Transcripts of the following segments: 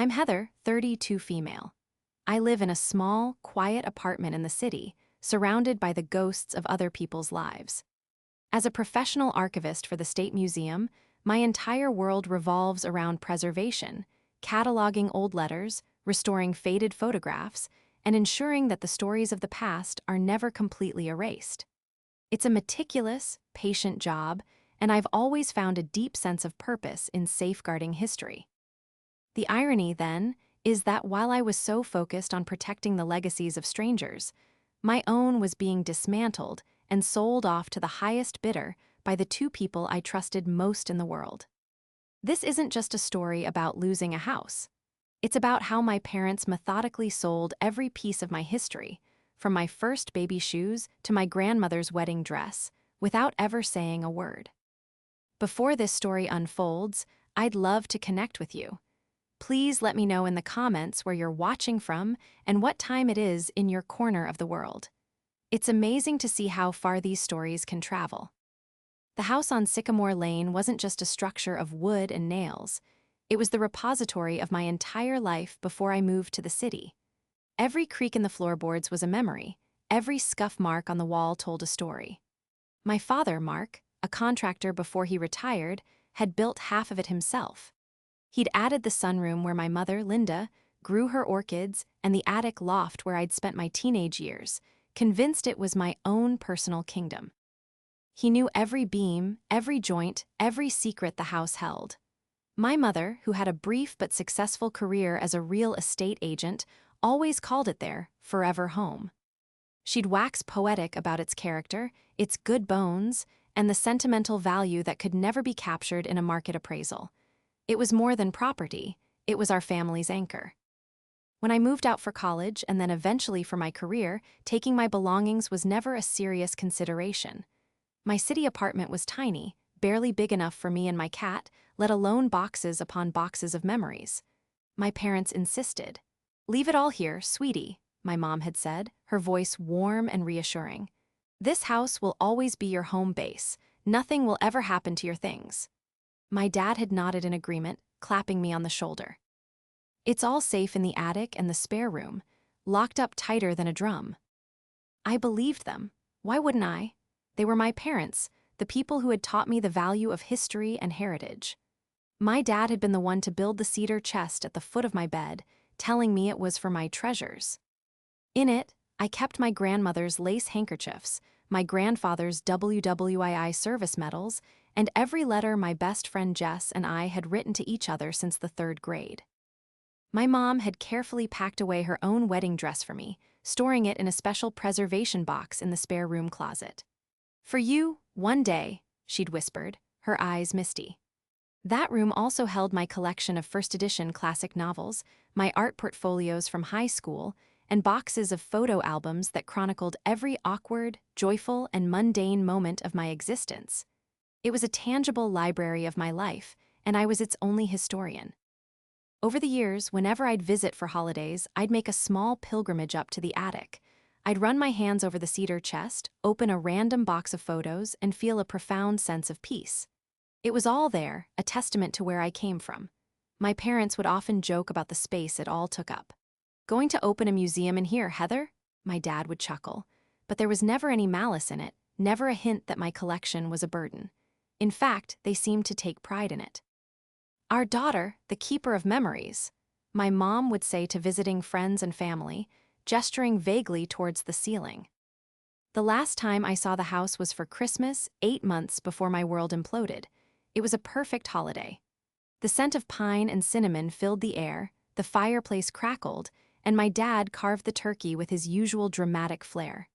I'm Heather, 32 female. I live in a small, quiet apartment in the city, surrounded by the ghosts of other people's lives. As a professional archivist for the State Museum, my entire world revolves around preservation, cataloging old letters, restoring faded photographs, and ensuring that the stories of the past are never completely erased. It's a meticulous, patient job, and I've always found a deep sense of purpose in safeguarding history. The irony, then, is that while I was so focused on protecting the legacies of strangers, my own was being dismantled and sold off to the highest bidder by the two people I trusted most in the world. This isn't just a story about losing a house. It's about how my parents methodically sold every piece of my history, from my first baby shoes to my grandmother's wedding dress, without ever saying a word. Before this story unfolds, I'd love to connect with you. Please let me know in the comments where you're watching from and what time it is in your corner of the world. It's amazing to see how far these stories can travel. The house on Sycamore Lane wasn't just a structure of wood and nails. It was the repository of my entire life before I moved to the city. Every creak in the floorboards was a memory. Every scuff mark on the wall told a story. My father, Mark, a contractor before he retired, had built half of it himself. He'd added the sunroom where my mother, Linda, grew her orchids and the attic loft where I'd spent my teenage years, convinced it was my own personal kingdom. He knew every beam, every joint, every secret the house held. My mother, who had a brief but successful career as a real estate agent, always called it their forever home. She'd wax poetic about its character, its good bones, and the sentimental value that could never be captured in a market appraisal. It was more than property, it was our family's anchor. When I moved out for college and then eventually for my career, taking my belongings was never a serious consideration. My city apartment was tiny, barely big enough for me and my cat, let alone boxes upon boxes of memories. My parents insisted. "Leave it all here, sweetie," my mom had said, her voice warm and reassuring. "This house will always be your home base. Nothing will ever happen to your things." My dad had nodded in agreement, clapping me on the shoulder. "It's all safe in the attic and the spare room, locked up tighter than a drum." I believed them. Why wouldn't I? They were my parents, the people who had taught me the value of history and heritage. My dad had been the one to build the cedar chest at the foot of my bed, telling me it was for my treasures. In it, I kept my grandmother's lace handkerchiefs, my grandfather's WWII service medals, and every letter my best friend Jess and I had written to each other since the 3rd grade. My mom had carefully packed away her own wedding dress for me, storing it in a special preservation box in the spare room closet. "For you, one day," she'd whispered, her eyes misty. That room also held my collection of first edition classic novels, my art portfolios from high school, and boxes of photo albums that chronicled every awkward, joyful, and mundane moment of my existence. It was a tangible library of my life, and I was its only historian. Over the years, whenever I'd visit for holidays, I'd make a small pilgrimage up to the attic. I'd run my hands over the cedar chest, open a random box of photos, and feel a profound sense of peace. It was all there, a testament to where I came from. My parents would often joke about the space it all took up. "Going to open a museum in here, Heather?" my dad would chuckle. But there was never any malice in it, never a hint that my collection was a burden. In fact, they seemed to take pride in it. "Our daughter, the keeper of memories," my mom would say to visiting friends and family, gesturing vaguely towards the ceiling. The last time I saw the house was for Christmas, 8 months before my world imploded. It was a perfect holiday. The scent of pine and cinnamon filled the air, the fireplace crackled, and my dad carved the turkey with his usual dramatic flair.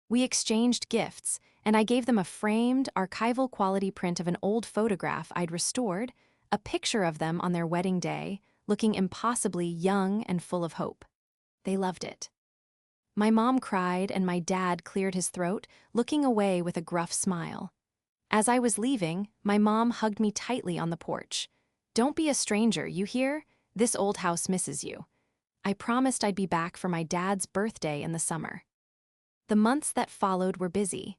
We exchanged gifts, and I gave them a framed, archival quality print of an old photograph I'd restored, a picture of them on their wedding day, looking impossibly young and full of hope. They loved it. My mom cried and my dad cleared his throat, looking away with a gruff smile. As I was leaving, my mom hugged me tightly on the porch. "Don't be a stranger, you hear? This old house misses you." I promised I'd be back for my dad's birthday in the summer. The months that followed were busy.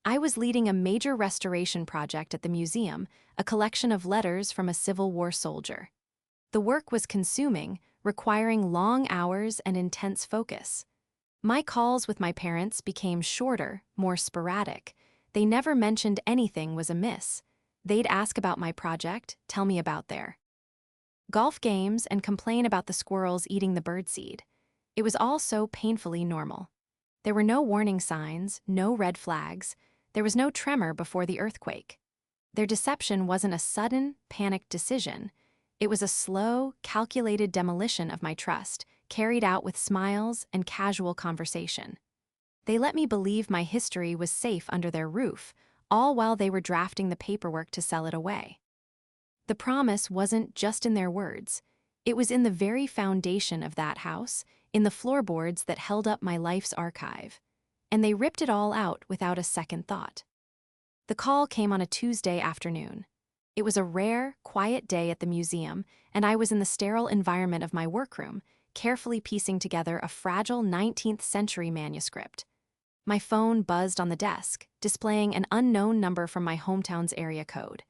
I was leading a major restoration project at the museum, a collection of letters from a Civil War soldier. The work was consuming, requiring long hours and intense focus. My calls with my parents became shorter, more sporadic. They never mentioned anything was amiss. They'd ask about my project, tell me about their golf games, and complain about the squirrels eating the birdseed. It was all so painfully normal. There were no warning signs, no red flags. There was no tremor before the earthquake. Their deception wasn't a sudden, panicked decision. It was a slow, calculated demolition of my trust, carried out with smiles and casual conversation. They let me believe my history was safe under their roof, all while they were drafting the paperwork to sell it away. The promise wasn't just in their words. It was in the very foundation of that house, in the floorboards that held up my life's archive. And they ripped it all out without a second thought. The call came on a Tuesday afternoon. It was a rare, quiet day at the museum, and I was in the sterile environment of my workroom, carefully piecing together a fragile 19th century manuscript. My phone buzzed on the desk, displaying an unknown number from my hometown's area code.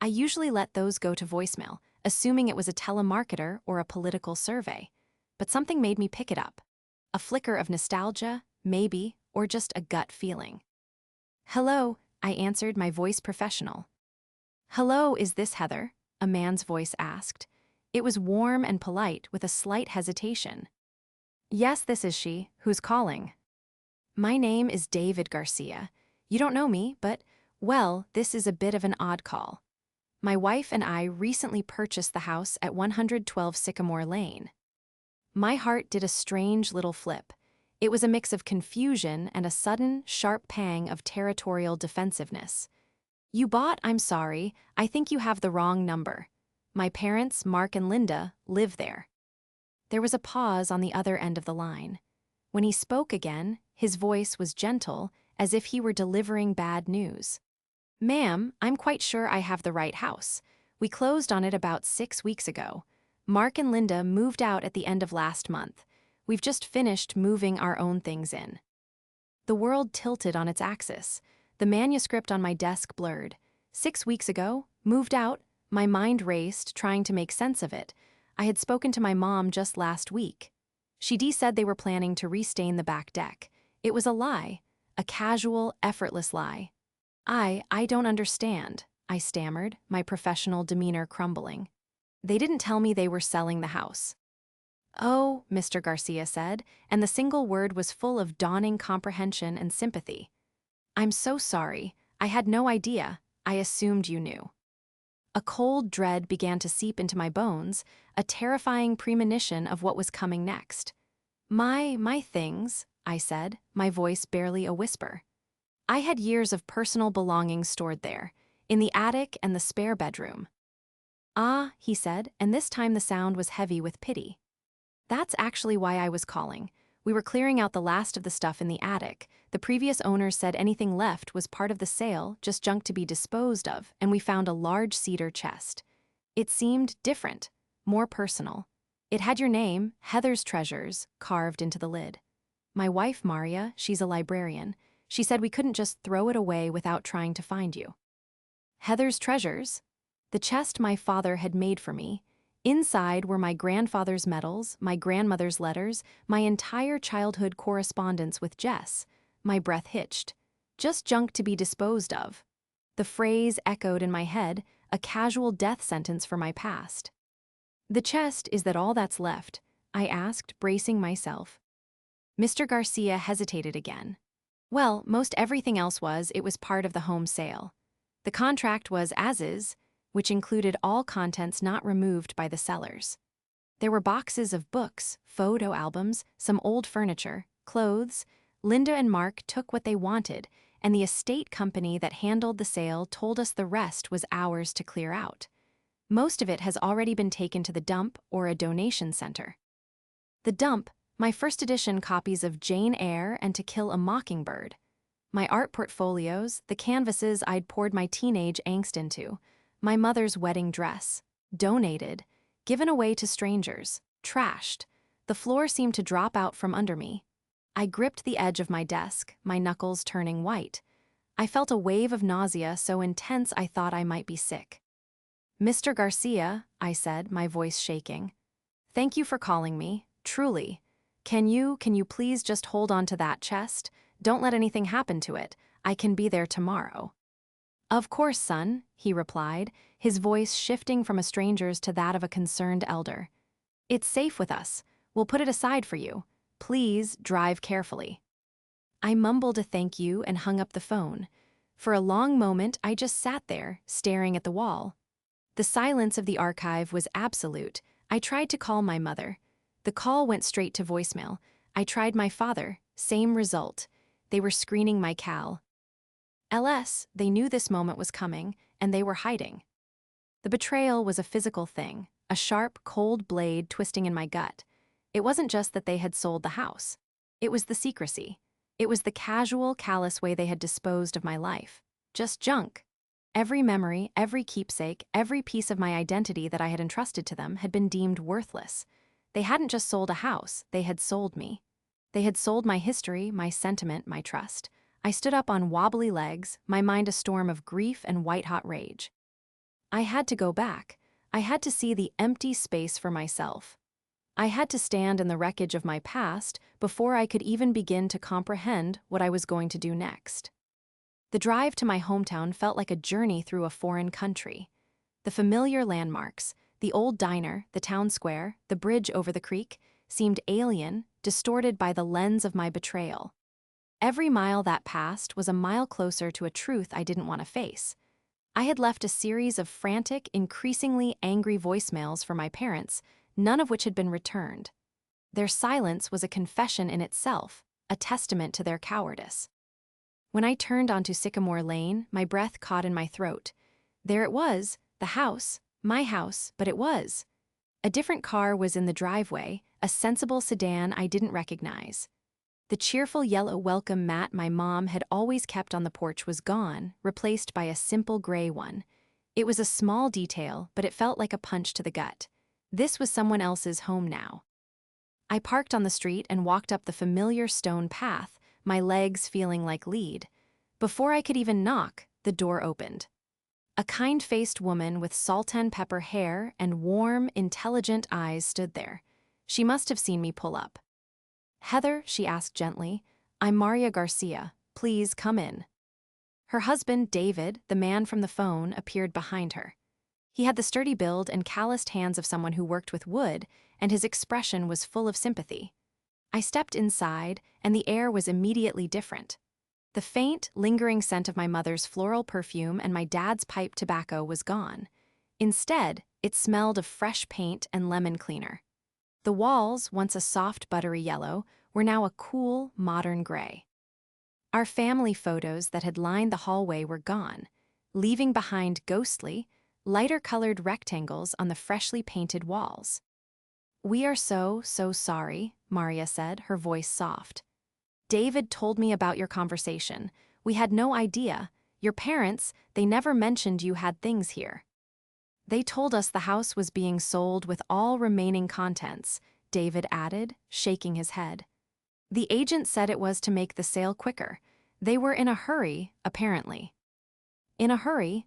I usually let those go to voicemail, assuming it was a telemarketer or a political survey. But something made me pick it up. A flicker of nostalgia, maybe, or just a gut feeling. "Hello," I answered, my voice professional. "Hello, is this Heather?" a man's voice asked. It was warm and polite, with a slight hesitation. "Yes, this is she. Who's calling?" "My name is David Garcia. You don't know me, but, well, this is a bit of an odd call. My wife and I recently purchased the house at 112 Sycamore Lane." My heart did a strange little flip. It was a mix of confusion and a sudden, sharp pang of territorial defensiveness. "You bought, I'm sorry, I think you have the wrong number. My parents, Mark and Linda, live there." There was a pause on the other end of the line. When he spoke again, his voice was gentle, as if he were delivering bad news. "Ma'am, I'm quite sure I have the right house. We closed on it about 6 weeks ago. Mark and Linda moved out at the end of last month. We've just finished moving our own things in." The world tilted on its axis. The manuscript on my desk blurred. 6 weeks ago, moved out, my mind raced, trying to make sense of it. I had spoken to my mom just last week. She said they were planning to restain the back deck. It was a lie, a casual, effortless lie. I don't understand," I stammered, my professional demeanor crumbling. "They didn't tell me they were selling the house." "Oh," Mr. Garcia said, and the single word was full of dawning comprehension and sympathy. "I'm so sorry. I had no idea. I assumed you knew." A cold dread began to seep into my bones, a terrifying premonition of what was coming next. My things," I said, my voice barely a whisper. I had years of personal belongings stored there, in the attic and the spare bedroom. "Ah," he said, and this time the sound was heavy with pity. "That's actually why I was calling. We were clearing out the last of the stuff in the attic. The previous owners said anything left was part of the sale, just junk to be disposed of, and we found a large cedar chest. It seemed different, more personal. It had your name, Heather's Treasures, carved into the lid. My wife, Maria, she's a librarian. She said we couldn't just throw it away without trying to find you." Heather's Treasures? The chest my father had made for me. Inside were my grandfather's medals, my grandmother's letters, my entire childhood correspondence with Jess. My breath hitched. Just junk to be disposed of. The phrase echoed in my head, a casual death sentence for my past. "The chest, is that all that's left?" I asked, bracing myself. Mr. Garcia hesitated again. "Well, most everything else was, it was part of the home sale. The contract was as is, which included all contents not removed by the sellers. There were boxes of books, photo albums, some old furniture, clothes. Linda and Mark took what they wanted, and the estate company that handled the sale told us the rest was ours to clear out. Most of it has already been taken to the dump or a donation center." The dump, my first edition copies of Jane Eyre and To Kill a Mockingbird. My art portfolios, the canvases I'd poured my teenage angst into. My mother's wedding dress. Donated. Given away to strangers. Trashed. The floor seemed to drop out from under me. I gripped the edge of my desk, my knuckles turning white. I felt a wave of nausea so intense I thought I might be sick. Mr. Garcia, I said, my voice shaking. Thank you for calling me, truly. Can you please just hold on to that chest? Don't let anything happen to it. I can be there tomorrow. Of course, son, he replied, his voice shifting from a stranger's to that of a concerned elder. It's safe with us. We'll put it aside for you. Please drive carefully. I mumbled a thank you and hung up the phone. For a long moment, I just sat there, staring at the wall. The silence of the archive was absolute. I tried to call my mother. The call went straight to voicemail. I tried my father. Same result. They were screening my cal. They knew this moment was coming, and they were hiding. The betrayal was a physical thing, a sharp, cold blade twisting in my gut. It wasn't just that they had sold the house. It was the secrecy. It was the casual, callous way they had disposed of my life. Just junk. Every memory, every keepsake, every piece of my identity that I had entrusted to them had been deemed worthless. They hadn't just sold a house, they had sold me. They had sold my history, my sentiment, my trust. I stood up on wobbly legs, my mind a storm of grief and white-hot rage. I had to go back. I had to see the empty space for myself. I had to stand in the wreckage of my past before I could even begin to comprehend what I was going to do next. The drive to my hometown felt like a journey through a foreign country. The familiar landmarks, the old diner, the town square, the bridge over the creek, seemed alien, distorted by the lens of my betrayal. Every mile that passed was a mile closer to a truth I didn't want to face. I had left a series of frantic, increasingly angry voicemails for my parents, none of which had been returned. Their silence was a confession in itself, a testament to their cowardice. When I turned onto Sycamore Lane, my breath caught in my throat. There it was, the house, my house, but it was. A different car was in the driveway, a sensible sedan I didn't recognize. The cheerful yellow welcome mat my mom had always kept on the porch was gone, replaced by a simple gray one. It was a small detail, but it felt like a punch to the gut. This was someone else's home now. I parked on the street and walked up the familiar stone path, my legs feeling like lead. Before I could even knock, the door opened. A kind-faced woman with salt and pepper hair and warm, intelligent eyes stood there. She must have seen me pull up. "Heather," she asked gently, "I'm Maria Garcia. Please come in." Her husband, David, the man from the phone, appeared behind her. He had the sturdy build and calloused hands of someone who worked with wood, and his expression was full of sympathy. I stepped inside, and the air was immediately different. The faint, lingering scent of my mother's floral perfume and my dad's pipe tobacco was gone. Instead, it smelled of fresh paint and lemon cleaner. The walls, once a soft, buttery yellow, were now a cool, modern gray. Our family photos that had lined the hallway were gone, leaving behind ghostly, lighter-colored rectangles on the freshly painted walls. "We are so sorry," Maria said, her voice soft. "David told me about your conversation. We had no idea. Your parents, they never mentioned you had things here." "They told us the house was being sold with all remaining contents," David added, shaking his head. "The agent said it was to make the sale quicker. They were in a hurry, apparently." In a hurry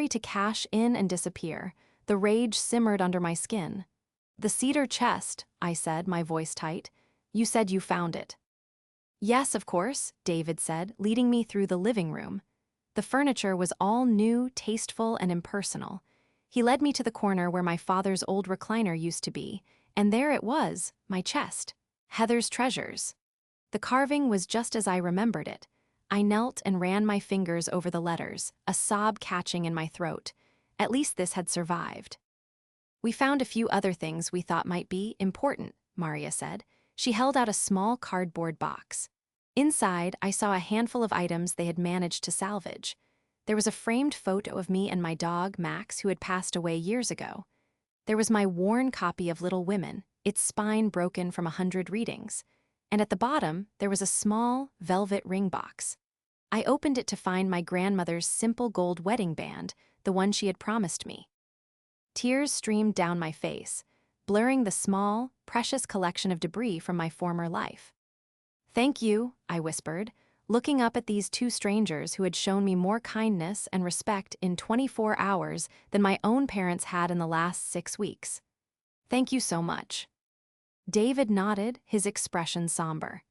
to cash in and disappear. The rage simmered under my skin. "The cedar chest," I said, my voice tight. "You said you found it." "Yes, of course," David said, leading me through the living room. The furniture was all new, tasteful, and impersonal. He led me to the corner where my father's old recliner used to be, and there it was, my chest. Heather's treasures. The carving was just as I remembered it. I knelt and ran my fingers over the letters, a sob catching in my throat. At least this had survived. "We found a few other things we thought might be important," Maria said. She held out a small cardboard box. Inside, I saw a handful of items they had managed to salvage. There was a framed photo of me and my dog, Max, who had passed away years ago. There was my worn copy of Little Women, its spine broken from 100 readings. And at the bottom, there was a small, velvet ring box. I opened it to find my grandmother's simple gold wedding band, the one she had promised me. Tears streamed down my face, blurring the small, precious collection of debris from my former life. "Thank you," I whispered, looking up at these two strangers who had shown me more kindness and respect in 24 hours than my own parents had in the last 6 weeks. "Thank you so much." David nodded, his expression somber.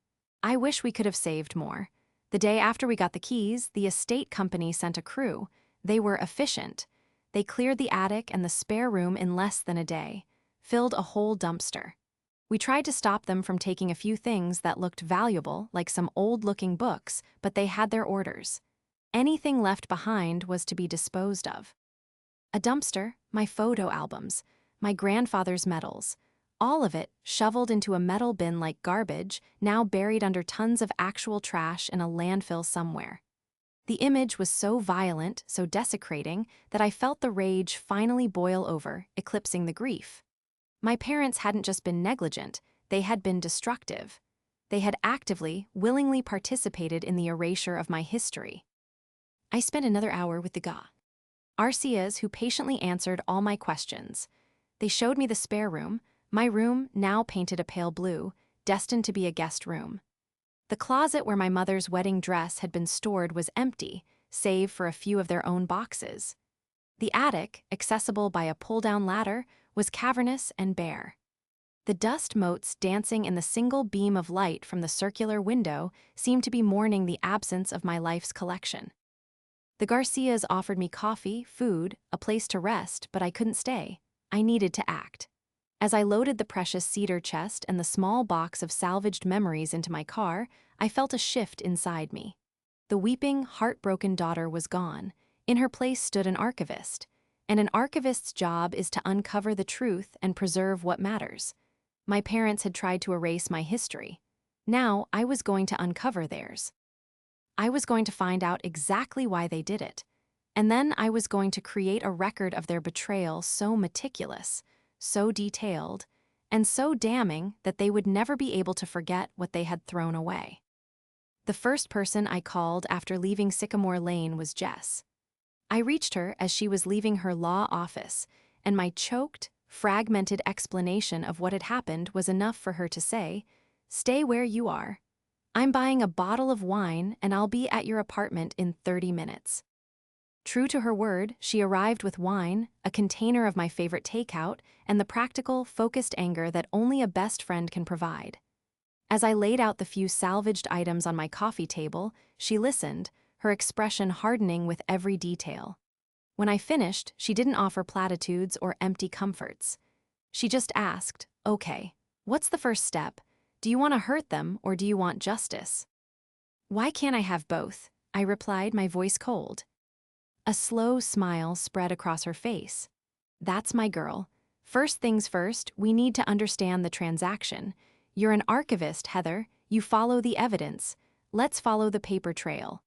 "I wish we could have saved more. The day after we got the keys, the estate company sent a crew. They were efficient. They cleared the attic and the spare room in less than a day, filled a whole dumpster. We tried to stop them from taking a few things that looked valuable, like some old-looking books, but they had their orders. Anything left behind was to be disposed of. A dumpster, my photo albums, my grandfather's medals, all of it shoveled into a metal bin like garbage, now buried under tons of actual trash in a landfill somewhere. The image was so violent, so desecrating, that I felt the rage finally boil over, eclipsing the grief. My parents hadn't just been negligent, they had been destructive. They had actively, willingly participated in the erasure of my history. I spent another hour with the Garcias, who patiently answered all my questions. They showed me the spare room, my room now painted a pale blue, destined to be a guest room. The closet where my mother's wedding dress had been stored was empty, save for a few of their own boxes. The attic, accessible by a pull-down ladder, was cavernous and bare. The dust motes dancing in the single beam of light from the circular window seemed to be mourning the absence of my life's collection. The Garcias offered me coffee, food, a place to rest, but I couldn't stay. I needed to act. As I loaded the precious cedar chest and the small box of salvaged memories into my car, I felt a shift inside me. The weeping, heartbroken daughter was gone. In her place stood an archivist, and an archivist's job is to uncover the truth and preserve what matters. My parents had tried to erase my history. Now I was going to uncover theirs. I was going to find out exactly why they did it, and then I was going to create a record of their betrayal so meticulous, so detailed, and so damning that they would never be able to forget what they had thrown away. The first person I called after leaving Sycamore Lane was Jess. I reached her as she was leaving her law office, and my choked, fragmented explanation of what had happened was enough for her to say, "Stay where you are. I'm buying a bottle of wine and I'll be at your apartment in 30 minutes. True to her word, she arrived with wine, a container of my favorite takeout, and the practical, focused anger that only a best friend can provide. As I laid out the few salvaged items on my coffee table, she listened, her expression hardening with every detail. When I finished, she didn't offer platitudes or empty comforts. She just asked, "Okay, what's the first step? Do you want to hurt them or do you want justice?" "Why can't I have both?" I replied, my voice cold. A slow smile spread across her face. "That's my girl. First things first, we need to understand the transaction. You're an archivist, Heather. You follow the evidence. Let's follow the paper trail."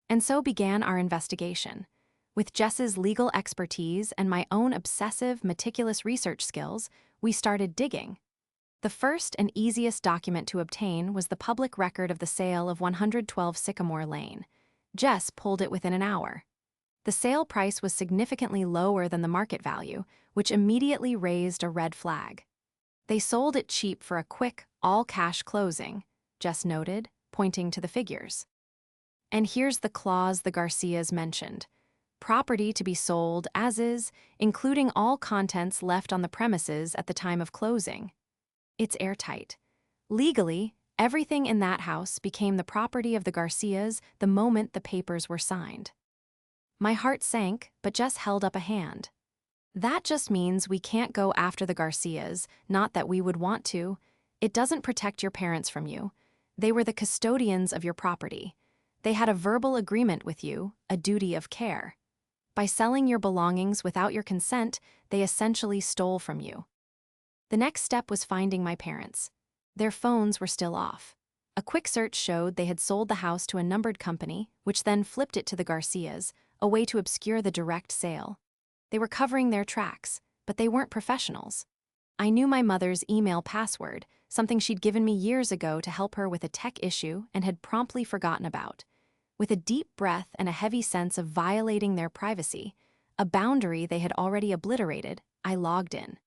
And so began our investigation. With Jess's legal expertise and my own obsessive, meticulous research skills, we started digging. The first and easiest document to obtain was the public record of the sale of 112 Sycamore Lane. Jess pulled it within an hour. The sale price was significantly lower than the market value, which immediately raised a red flag. "They sold it cheap for a quick, all-cash closing," Jess noted, pointing to the figures. "And here's the clause the Garcias mentioned. Property to be sold as is, including all contents left on the premises at the time of closing. It's airtight. Legally, everything in that house became the property of the Garcias the moment the papers were signed." My heart sank, but Jess held up a hand. "That just means we can't go after the Garcias, not that we would want to. It doesn't protect your parents from you. They were the custodians of your property. They had a verbal agreement with you, a duty of care. By selling your belongings without your consent, they essentially stole from you." The next step was finding my parents. Their phones were still off. A quick search showed they had sold the house to a numbered company, which then flipped it to the Garcias, a way to obscure the direct sale. They were covering their tracks, but they weren't professionals. I knew my mother's email password, something she'd given me years ago to help her with a tech issue and had promptly forgotten about. With a deep breath and a heavy sense of violating their privacy, a boundary they had already obliterated, I logged in.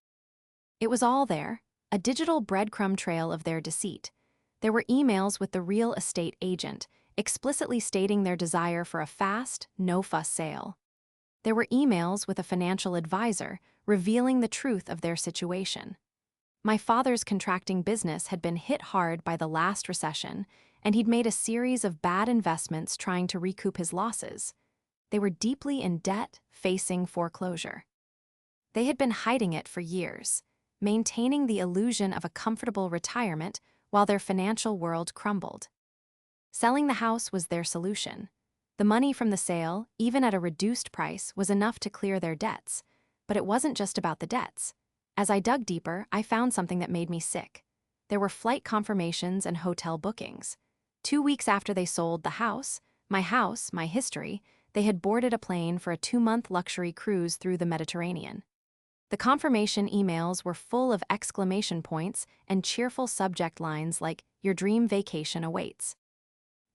It was all there, a digital breadcrumb trail of their deceit. There were emails with the real estate agent, explicitly stating their desire for a fast, no-fuss sale. There were emails with a financial advisor revealing the truth of their situation. My father's contracting business had been hit hard by the last recession, and he'd made a series of bad investments trying to recoup his losses. They were deeply in debt, facing foreclosure. They had been hiding it for years, maintaining the illusion of a comfortable retirement while their financial world crumbled. Selling the house was their solution. The money from the sale, even at a reduced price, was enough to clear their debts. But it wasn't just about the debts. As I dug deeper, I found something that made me sick. There were flight confirmations and hotel bookings. 2 weeks after they sold the house, my history, they had boarded a plane for a 2-month luxury cruise through the Mediterranean. The confirmation emails were full of exclamation points and cheerful subject lines like, "Your dream vacation awaits."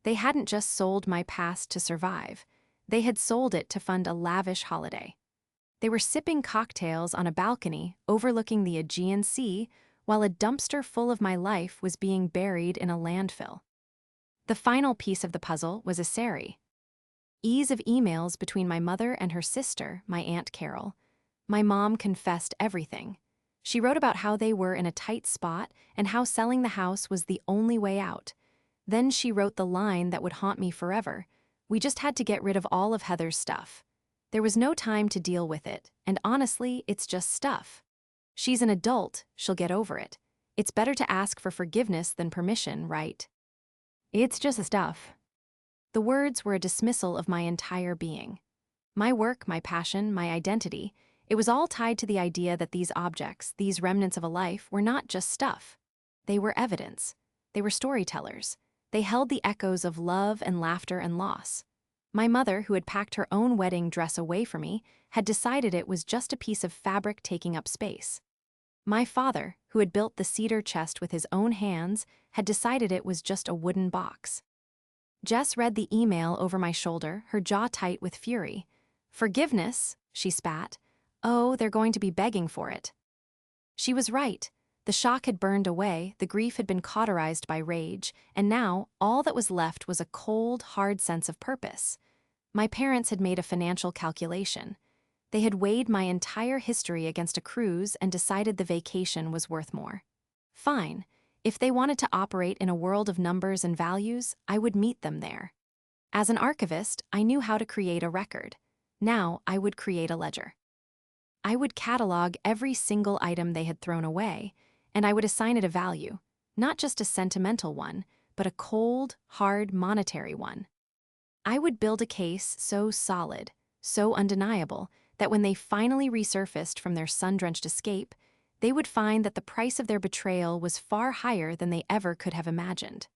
They hadn't just sold my past to survive. They had sold it to fund a lavish holiday. They were sipping cocktails on a balcony overlooking the Aegean Sea while a dumpster full of my life was being buried in a landfill. The final piece of the puzzle was a seri. Ease of emails between my mother and her sister, my Aunt Carol. My mom confessed everything. She wrote about how they were in a tight spot and how selling the house was the only way out. Then she wrote the line that would haunt me forever. "We just had to get rid of all of Heather's stuff. There was no time to deal with it, and honestly, it's just stuff. She's an adult, she'll get over it. It's better to ask for forgiveness than permission, right? It's just stuff." The words were a dismissal of my entire being. My work, my passion, my identity, it was all tied to the idea that these objects, these remnants of a life, were not just stuff. They were evidence. They were storytellers. They held the echoes of love and laughter and loss. My mother, who had packed her own wedding dress away for me, had decided it was just a piece of fabric taking up space. My father, who had built the cedar chest with his own hands, had decided it was just a wooden box. Jess read the email over my shoulder, her jaw tight with fury. "Forgiveness," she spat. "Oh, they're going to be begging for it." She was right. The shock had burned away, the grief had been cauterized by rage, and now all that was left was a cold, hard sense of purpose. My parents had made a financial calculation. They had weighed my entire history against a cruise and decided the vacation was worth more. Fine. If they wanted to operate in a world of numbers and values, I would meet them there. As an archivist, I knew how to create a record. Now I would create a ledger. I would catalog every single item they had thrown away, and I would assign it a value, not just a sentimental one, but a cold, hard monetary one. I would build a case so solid, so undeniable, that when they finally resurfaced from their sun-drenched escape, they would find that the price of their betrayal was far higher than they ever could have imagined.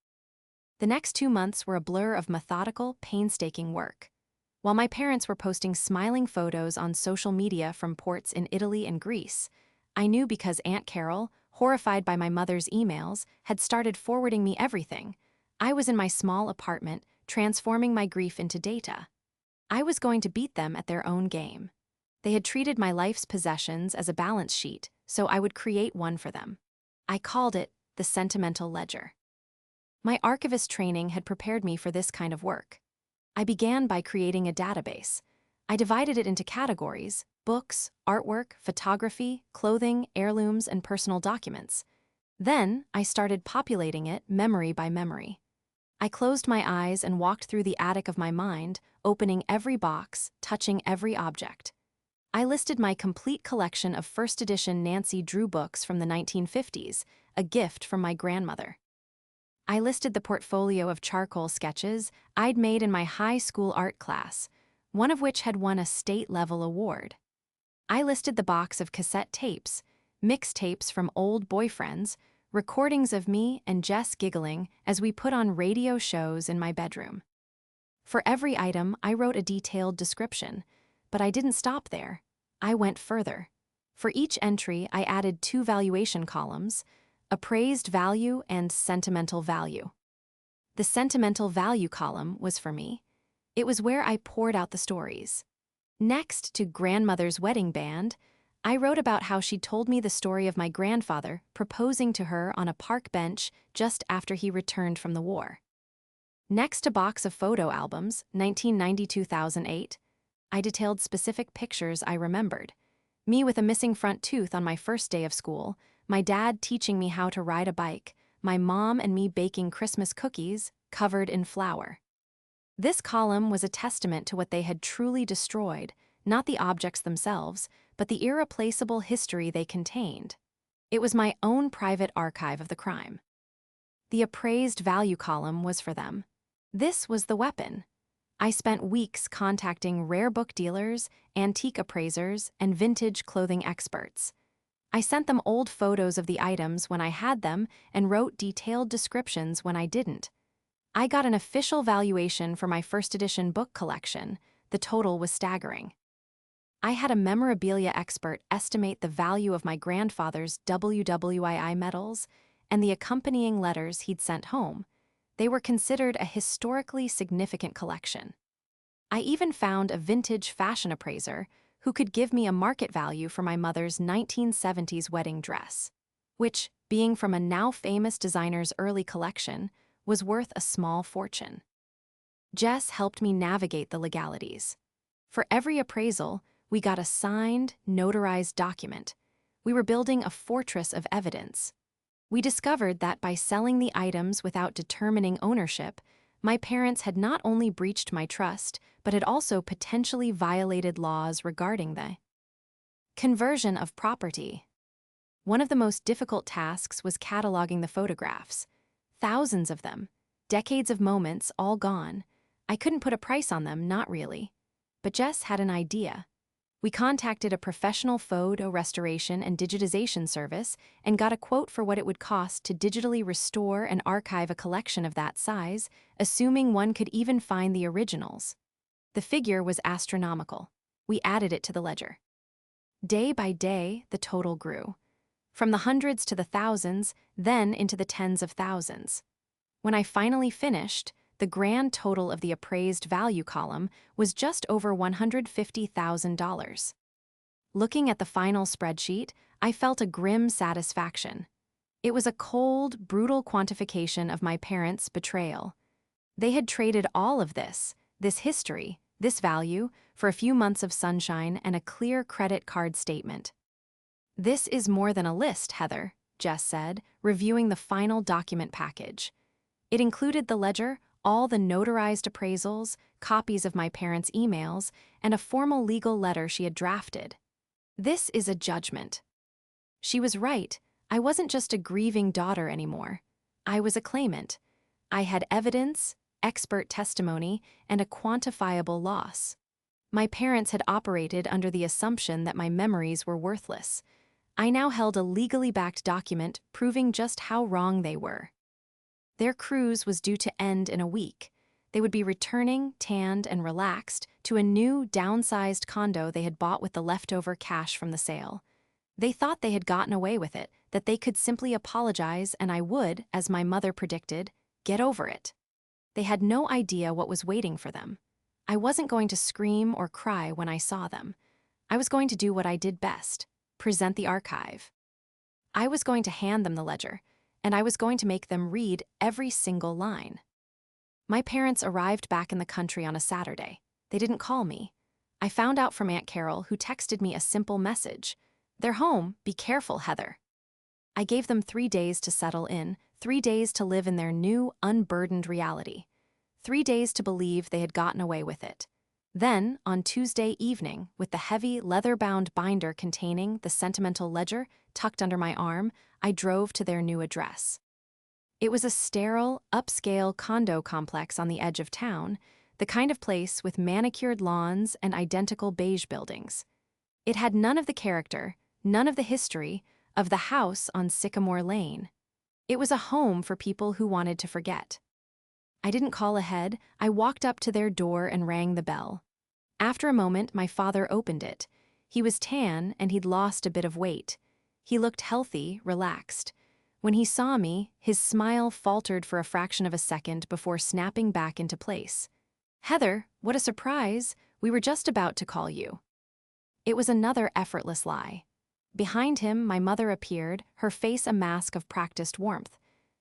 The next 2 months were a blur of methodical, painstaking work. While my parents were posting smiling photos on social media from ports in Italy and Greece, I knew because Aunt Carol, horrified by my mother's emails, had started forwarding me everything. I was in my small apartment, transforming my grief into data. I was going to beat them at their own game. They had treated my life's possessions as a balance sheet, so I would create one for them. I called it the Sentimental Ledger. My archivist training had prepared me for this kind of work. I began by creating a database. I divided it into categories: books, artwork, photography, clothing, heirlooms, and personal documents. Then I started populating it memory by memory. I closed my eyes and walked through the attic of my mind, opening every box, touching every object. I listed my complete collection of first edition Nancy Drew books from the 1950s, a gift from my grandmother. I listed the portfolio of charcoal sketches I'd made in my high school art class, one of which had won a state-level award. I listed the box of cassette tapes, mixtapes from old boyfriends, recordings of me and Jess giggling as we put on radio shows in my bedroom. For every item, I wrote a detailed description, but I didn't stop there. I went further. For each entry, I added 2 valuation columns: appraised value and sentimental value. The sentimental value column was for me. It was where I poured out the stories. Next to grandmother's wedding band, I wrote about how she told me the story of my grandfather proposing to her on a park bench just after he returned from the war. Next, a box of photo albums, 1990-2008. I detailed specific pictures I remembered. Me with a missing front tooth on my first day of school, my dad teaching me how to ride a bike, my mom and me baking Christmas cookies covered in flour. This column was a testament to what they had truly destroyed, not the objects themselves, but the irreplaceable history they contained. It was my own private archive of the crime. The appraised value column was for them. This was the weapon. I spent weeks contacting rare book dealers, antique appraisers, and vintage clothing experts. I sent them old photos of the items when I had them and wrote detailed descriptions when I didn't. I got an official valuation for my first edition book collection. The total was staggering. I had a memorabilia expert estimate the value of my grandfather's WWII medals and the accompanying letters he'd sent home. They were considered a historically significant collection. I even found a vintage fashion appraiser who could give me a market value for my mother's 1970s wedding dress, which, being from a now famous designer's early collection, was worth a small fortune. Jess helped me navigate the legalities. For every appraisal, we got a signed, notarized document. We were building a fortress of evidence. We discovered that by selling the items without determining ownership, my parents had not only breached my trust, but had also potentially violated laws regarding the conversion of property. One of the most difficult tasks was cataloging the photographs. Thousands of them, decades of moments all gone. I couldn't put a price on them, not really. But Jess had an idea. We contacted a professional photo restoration and digitization service and got a quote for what it would cost to digitally restore and archive a collection of that size, assuming one could even find the originals. The figure was astronomical. We added it to the ledger. Day by day, the total grew. From the hundreds to the thousands, then into the tens of thousands. When I finally finished, the grand total of the appraised value column was just over $150,000. Looking at the final spreadsheet, I felt a grim satisfaction. It was a cold, brutal quantification of my parents' betrayal. They had traded all of this history, this value, for a few months of sunshine and a clear credit card statement. "This is more than a list, Heather," Jess said, reviewing the final document package. It included the ledger, all the notarized appraisals, copies of my parents' emails, and a formal legal letter she had drafted. "This is a judgment." She was right. I wasn't just a grieving daughter anymore. I was a claimant. I had evidence, expert testimony, and a quantifiable loss. My parents had operated under the assumption that my memories were worthless. I now held a legally backed document proving just how wrong they were. Their cruise was due to end in a week. They would be returning, tanned and relaxed, to a new, downsized condo they had bought with the leftover cash from the sale. They thought they had gotten away with it, that they could simply apologize and I would, as my mother predicted, get over it. They had no idea what was waiting for them. I wasn't going to scream or cry when I saw them. I was going to do what I did best, present the archive. I was going to hand them the ledger, and I was going to make them read every single line. My parents arrived back in the country on a Saturday. They didn't call me. I found out from Aunt Carol, who texted me a simple message. "They're home, be careful, Heather." I gave them 3 days to settle in, 3 days to live in their new, unburdened reality. 3 days to believe they had gotten away with it. Then, on Tuesday evening, with the heavy, leather-bound binder containing the sentimental ledger tucked under my arm, I drove to their new address. It was a sterile, upscale condo complex on the edge of town, the kind of place with manicured lawns and identical beige buildings. It had none of the character, none of the history, of the house on Sycamore Lane. It was a home for people who wanted to forget. I didn't call ahead. I walked up to their door and rang the bell. After a moment, my father opened it. He was tan and he'd lost a bit of weight. He looked healthy, relaxed. When he saw me, his smile faltered for a fraction of a second before snapping back into place. "Heather, what a surprise! We were just about to call you." It was another effortless lie. Behind him, my mother appeared, her face a mask of practiced warmth.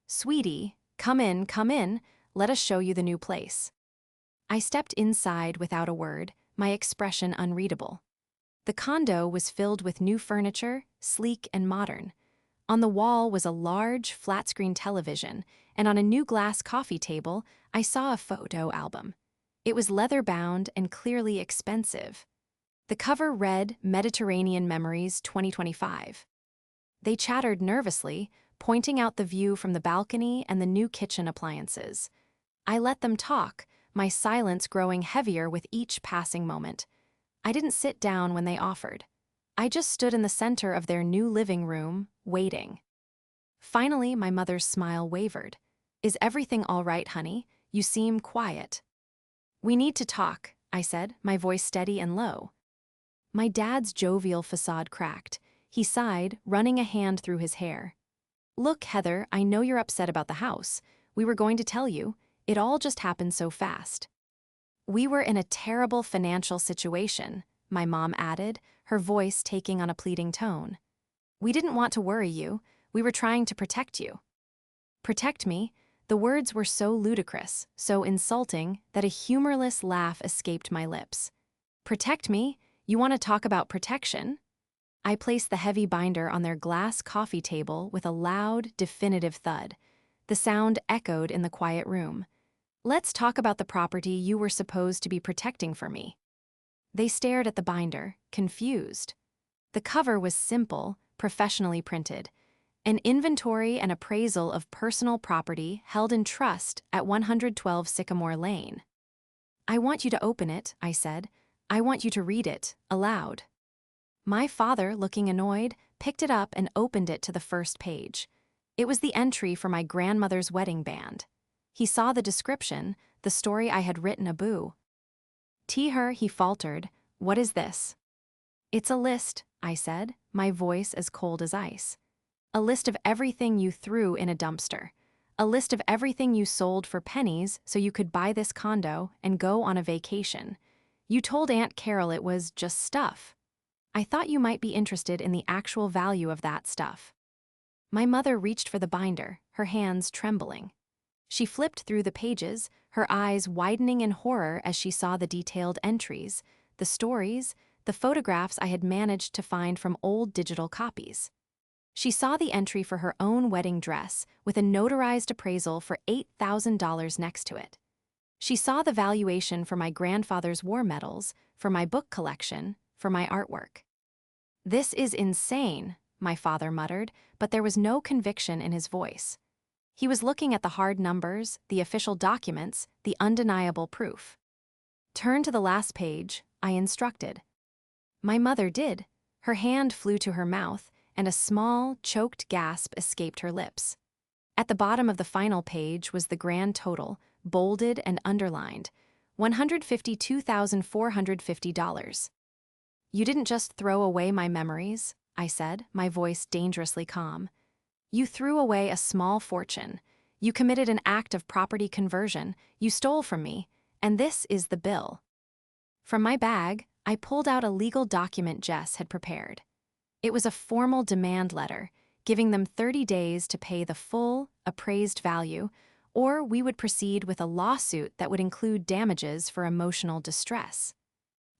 "Sweetie, come in, let us show you the new place." I stepped inside without a word, my expression unreadable. The condo was filled with new furniture, sleek and modern. On the wall was a large, flat-screen television, and on a new glass coffee table, I saw a photo album. It was leather-bound and clearly expensive. The cover read Mediterranean Memories 2025. They chattered nervously, pointing out the view from the balcony and the new kitchen appliances. I let them talk, my silence growing heavier with each passing moment. I didn't sit down when they offered. I just stood in the center of their new living room, waiting. Finally, my mother's smile wavered. "Is everything all right, honey? You seem quiet." "We need to talk," I said, my voice steady and low. My dad's jovial facade cracked. He sighed, running a hand through his hair. "Look, Heather, I know you're upset about the house. We were going to tell you. It all just happened so fast." "We were in a terrible financial situation," my mom added, her voice taking on a pleading tone. "We didn't want to worry you. We were trying to protect you." Protect me? The words were so ludicrous, so insulting, that a humorless laugh escaped my lips. "Protect me? You want to talk about protection?" I placed the heavy binder on their glass coffee table with a loud, definitive thud. The sound echoed in the quiet room. "Let's talk about the property you were supposed to be protecting for me." They stared at the binder, confused. The cover was simple, professionally printed. An inventory and appraisal of personal property held in trust at 112 Sycamore Lane. "I want you to open it," I said. "I want you to read it, aloud." My father, looking annoyed, picked it up and opened it to the first page. It was the entry for my grandmother's wedding band. He saw the description, the story I had written above. "Her," he faltered. "What is this?" "It's a list," I said, my voice as cold as ice. "A list of everything you threw in a dumpster. A list of everything you sold for pennies so you could buy this condo and go on a vacation. You told Aunt Carol it was just stuff. I thought you might be interested in the actual value of that stuff." My mother reached for the binder, her hands trembling. She flipped through the pages, her eyes widening in horror as she saw the detailed entries, the stories, the photographs I had managed to find from old digital copies. She saw the entry for her own wedding dress with a notarized appraisal for $8,000 next to it. She saw the valuation for my grandfather's war medals, for my book collection, for my artwork. "This is insane," my father muttered, but there was no conviction in his voice. He was looking at the hard numbers, the official documents, the undeniable proof. "Turn to the last page," I instructed. My mother did. Her hand flew to her mouth, and a small, choked gasp escaped her lips. At the bottom of the final page was the grand total, bolded and underlined, $152,450. "You didn't just throw away my memories," I said, my voice dangerously calm. "You threw away a small fortune. You committed an act of property conversion. You stole from me, and this is the bill." From my bag, I pulled out a legal document Jess had prepared. It was a formal demand letter, giving them 30 days to pay the full, appraised value, or we would proceed with a lawsuit that would include damages for emotional distress.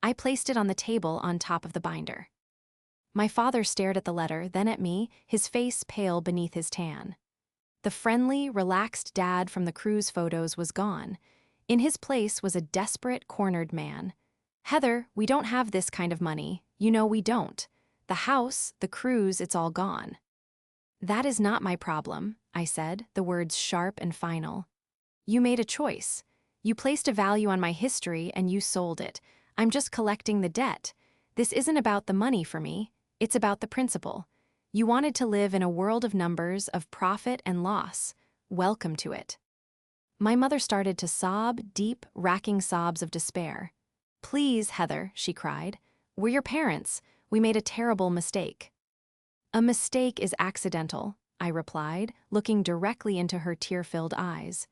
I placed it on the table on top of the binder. My father stared at the letter, then at me, his face pale beneath his tan. The friendly, relaxed dad from the cruise photos was gone. In his place was a desperate, cornered man. "Heather, we don't have this kind of money. You know we don't. The house, the cruise, it's all gone." "That is not my problem," I said, the words sharp and final. "You made a choice. You placed a value on my history and you sold it. I'm just collecting the debt. This isn't about the money for me. It's about the principle. You wanted to live in a world of numbers, of profit and loss. Welcome to it." My mother started to sob, deep, racking sobs of despair. "Please, Heather," she cried. "We're your parents. We made a terrible mistake." "A mistake is accidental," I replied, looking directly into her tear-filled eyes.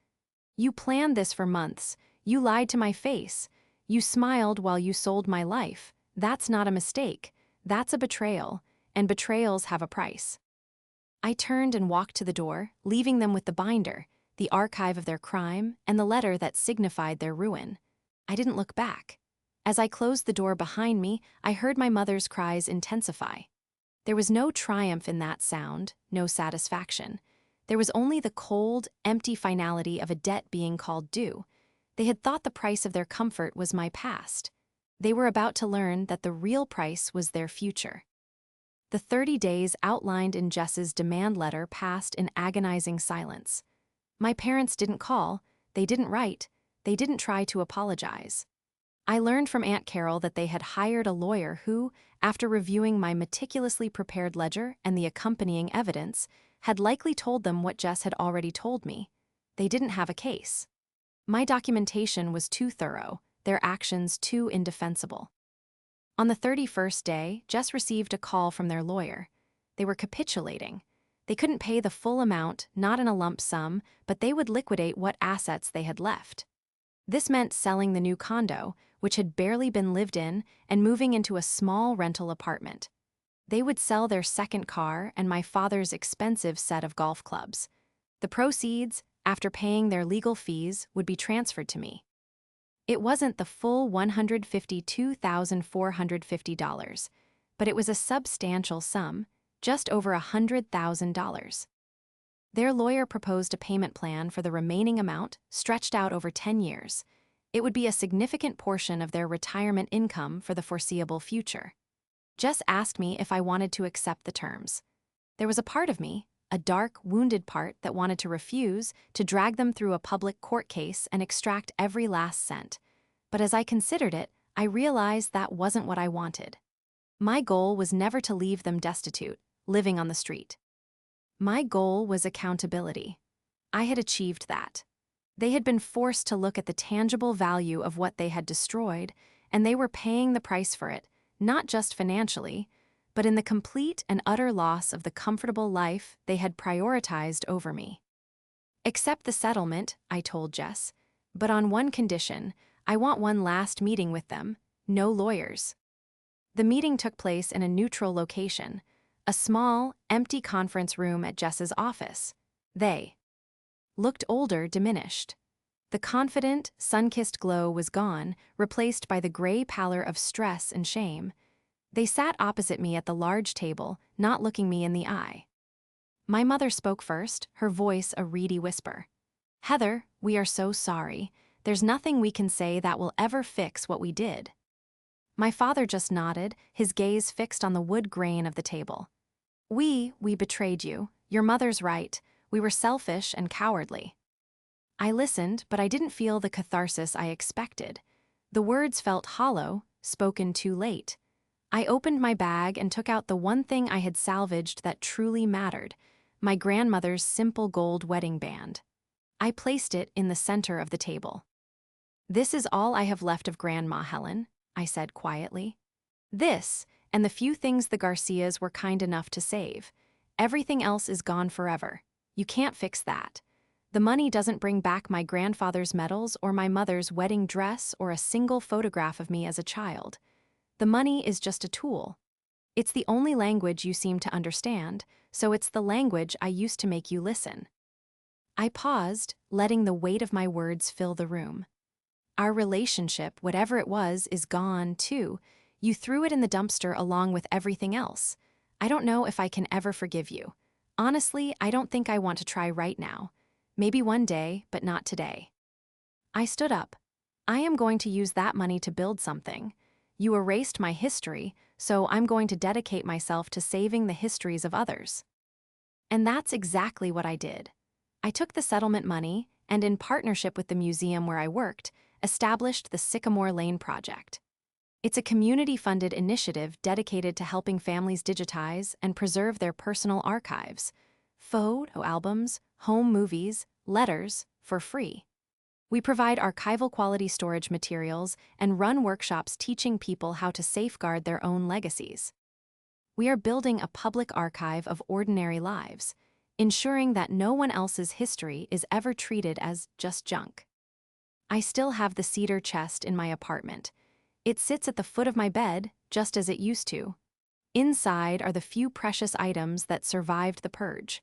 "You planned this for months. You lied to my face. You smiled while you sold my life. That's not a mistake. That's a betrayal, and betrayals have a price." I turned and walked to the door, leaving them with the binder, the archive of their crime, and the letter that signified their ruin. I didn't look back. As I closed the door behind me, I heard my mother's cries intensify. There was no triumph in that sound, no satisfaction. There was only the cold, empty finality of a debt being called due. They had thought the price of their comfort was my past. They were about to learn that the real price was their future. The 30 days outlined in Jess's demand letter passed in agonizing silence. My parents didn't call, they didn't write, they didn't try to apologize. I learned from Aunt Carol that they had hired a lawyer who, after reviewing my meticulously prepared ledger and the accompanying evidence, had likely told them what Jess had already told me. They didn't have a case. My documentation was too thorough, their actions too indefensible. On the 31st day, Jess received a call from their lawyer. They were capitulating. They couldn't pay the full amount, not in a lump sum, but they would liquidate what assets they had left. This meant selling the new condo, which had barely been lived in, and moving into a small rental apartment. They would sell their second car and my father's expensive set of golf clubs. The proceeds, after paying their legal fees, would be transferred to me. It wasn't the full $152,450, but it was a substantial sum, just over $100,000. Their lawyer proposed a payment plan for the remaining amount, stretched out over 10 years. It would be a significant portion of their retirement income for the foreseeable future. Jess asked me if I wanted to accept the terms. There was a part of me, a dark, wounded part that wanted to refuse, to drag them through a public court case and extract every last cent. But as I considered it, I realized that wasn't what I wanted. My goal was never to leave them destitute, living on the street. My goal was accountability. I had achieved that. They had been forced to look at the tangible value of what they had destroyed, and they were paying the price for it, not just financially, but in the complete and utter loss of the comfortable life they had prioritized over me. Accept the settlement, I told Jess, but on one condition: I want one last meeting with them, no lawyers. The meeting took place in a neutral location, a small, empty conference room at Jess's office. They looked older, diminished. The confident, sun-kissed glow was gone, replaced by the gray pallor of stress and shame. They sat opposite me at the large table, not looking me in the eye. My mother spoke first, her voice a reedy whisper. "Heather, we are so sorry. There's nothing we can say that will ever fix what we did." My father just nodded, his gaze fixed on the wood grain of the table. We betrayed you. Your mother's right. We were selfish and cowardly." I listened, but I didn't feel the catharsis I expected. The words felt hollow, spoken too late. I opened my bag and took out the one thing I had salvaged that truly mattered: my grandmother's simple gold wedding band. I placed it in the center of the table. "This is all I have left of Grandma Helen," I said quietly. "This, and the few things the Garcias were kind enough to save. Everything else is gone forever. You can't fix that. The money doesn't bring back my grandfather's medals or my mother's wedding dress or a single photograph of me as a child. The money is just a tool. It's the only language you seem to understand, so it's the language I used to make you listen." I paused, letting the weight of my words fill the room. "Our relationship, whatever it was, is gone, too. You threw it in the dumpster along with everything else. I don't know if I can ever forgive you. Honestly, I don't think I want to try right now. Maybe one day, but not today." I stood up. "I am going to use that money to build something. You erased my history, so I'm going to dedicate myself to saving the histories of others." And that's exactly what I did. I took the settlement money and, in partnership with the museum where I worked, established the Sycamore Lane Project. It's a community-funded initiative dedicated to helping families digitize and preserve their personal archives, photo albums, home movies, letters, for free. We provide archival-quality storage materials and run workshops teaching people how to safeguard their own legacies. We are building a public archive of ordinary lives, ensuring that no one else's history is ever treated as just junk. I still have the cedar chest in my apartment. It sits at the foot of my bed, just as it used to. Inside are the few precious items that survived the purge.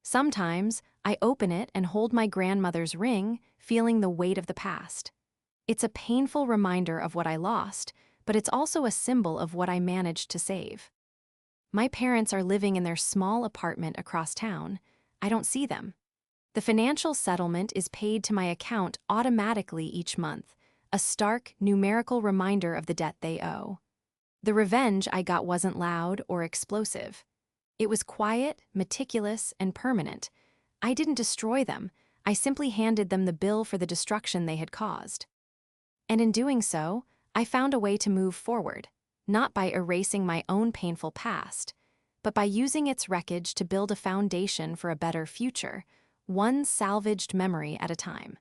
Sometimes, I open it and hold my grandmother's ring, feeling the weight of the past. It's a painful reminder of what I lost, but it's also a symbol of what I managed to save. My parents are living in their small apartment across town. I don't see them. The financial settlement is paid to my account automatically each month, a stark, numerical reminder of the debt they owe. The revenge I got wasn't loud or explosive. It was quiet, meticulous, and permanent. I didn't destroy them. I simply handed them the bill for the destruction they had caused. And in doing so, I found a way to move forward, not by erasing my own painful past, but by using its wreckage to build a foundation for a better future, one salvaged memory at a time.